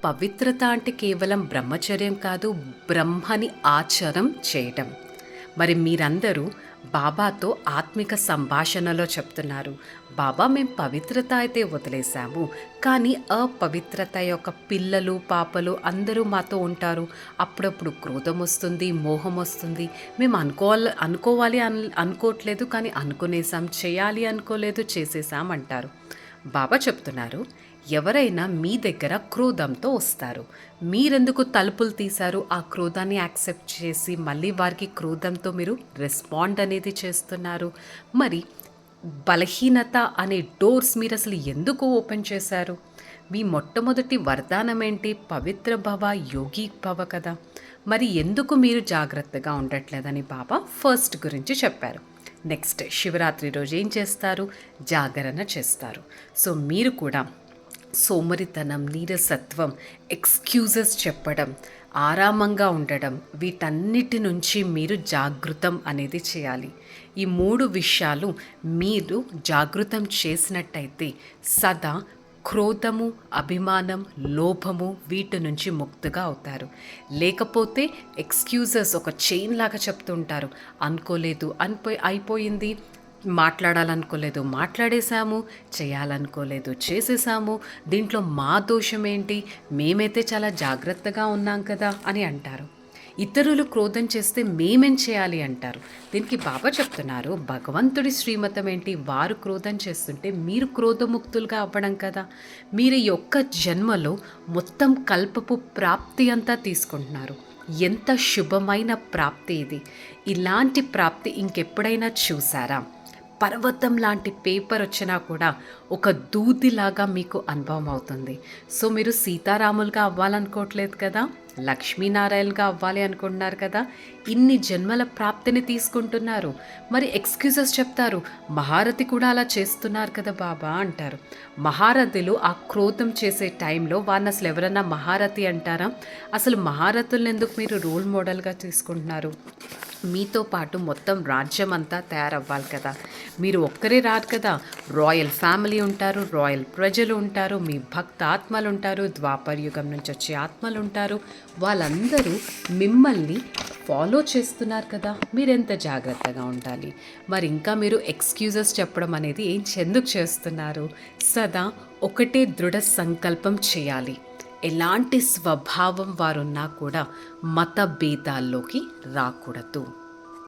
పవిత్రత అంటే కేవలం బ్రహ్మచర్యం కాదు, బ్రహ్మని ఆచరం చేయటం. మరి మీరందరూ బాబాతో ఆత్మిక సంభాషణలో చెప్తున్నారు, బాబా మేము పవిత్రత అయితే వదిలేశాము, కానీ అపవిత్రత యొక్క పిల్లలు పాపలు అందరూ మాతో ఉంటారు. అప్పుడప్పుడు క్రోధం వస్తుంది, మోహం వస్తుంది. మేము అనుకోవాలి అనుకోవట్లేదు, కానీ అనుకునేసాం, చేయాలి అనుకోలేదు, చేసేసాం అంటారు. బాబా చెప్తున్నారు, ఎవరైనా మీ దగ్గర క్రోధంతో వస్తారు, మీరెందుకు తలుపులు తీశారు? ఆ క్రోధాన్ని యాక్సెప్ట్ చేసి మళ్ళీ వారికి క్రోధంతో మీరు రెస్పాండ్ అనేది చేస్తున్నారు. మరి బలహీనత అనే డోర్స్ మీరు అసలు ఎందుకు ఓపెన్ చేశారు? మీ మొట్టమొదటి వరదానం ఏంటి? పవిత్ర భవ, యోగి భవ కదా. మరి ఎందుకు మీరు జాగ్రత్తగా ఉండట్లేదని బాబా ఫస్ట్ గురించి చెప్పారు. నెక్స్ట్ శివరాత్రి రోజు ఏం చేస్తారు? జాగరణ చేస్తారు. సో మీరు కూడా సోమరితనం, నీరసత్వం, ఎక్స్క్యూజెస్ చెప్పడం, ఆరామంగా ఉండడం, వీటన్నిటి నుంచి మీరు జాగృతం అనేది చేయాలి. ఈ 3 విషయాలు మీరు జాగృతం చేసినట్టయితే సదా క్రోధము, అభిమానం, లోభము వీటి నుంచి ముక్తిగా అవుతారు. లేకపోతే ఎక్స్క్యూజెస్ ఒక చైన్ లాగా చెప్తుంటారు. అనుకోలేదు, అయిపోయింది, మాట్లాడాలనుకోలేదు, మాట్లాడేశాము, చేయాలనుకోలేదు, చేసేసాము, దీంట్లో మా దోషం ఏంటి, మేమైతే చాలా జాగ్రత్తగా ఉన్నాం కదా అని అంటారు. ఇతరులు క్రోధం చేస్తే మేమేం చేయాలి అంటారు. దీనికి బాబా చెప్తున్నారు, భగవంతుడి శ్రీమతం ఏంటి? వారు క్రోధం చేస్తుంటే మీరు క్రోధముక్తులుగా అవ్వడం కదా. మీరు ఈ ఒక్క జన్మలో మొత్తం కల్పపు ప్రాప్తి అంతా తీసుకుంటున్నారు. ఎంత శుభమైన ప్రాప్తి ఇది! ఇలాంటి ప్రాప్తి ఇంకెప్పుడైనా చూసారా? పర్వతం లాంటి పేపర్ వచ్చినా కూడా ఒక దూదిలాగా మీకు అనుభవం అవుతుంది. సో మీరు సీతారాములుగా అవ్వాలనుకోవట్లేదు కదా, లక్ష్మీనారాయణగా అవ్వాలి అనుకుంటున్నారు కదా. ఇన్ని జన్మల ప్రాప్తిని తీసుకుంటున్నారు. మరి ఎక్స్క్యూజెస్ చెప్తారు, మహారథి కూడా అలా చేస్తున్నారు కదా బాబా అంటారు. మహారథులు ఆ క్రోధం చేసే టైంలో వారిని అసలు ఎవరన్నా మహారథి అంటారా? అసలు మహారథులను ఎందుకు మీరు రోల్ మోడల్గా తీసుకుంటున్నారు? మీతో పాటు మొత్తం రాజ్యం అంతా తయారవ్వాలి కదా. మీరు ఒక్కరే రారు కదా, రాయల్ ఫ్యామిలీ ఉంటారు, రాయల్ ప్రజలు ఉంటారు, మీ భక్త ఆత్మలు ఉంటారు, ద్వాపర యుగం నుంచి వచ్చే ఆత్మలు ఉంటారు. వాళ్ళందరూ మిమ్మల్ని ఫాలో చేస్తున్నారు కదా. మీరెంత జాగ్రత్తగా ఉండాలి. మరి ఇంకా మీరు ఎక్స్క్యూజెస్ చెప్పడం అనేది ఎందుకు చేస్తున్నారు? సదా ఒకటే దృఢ సంకల్పం చేయాలి. ఎలాంటి స్వభావం వారున్నా కూడా మత భేదాల్లోకి రాకూడదు.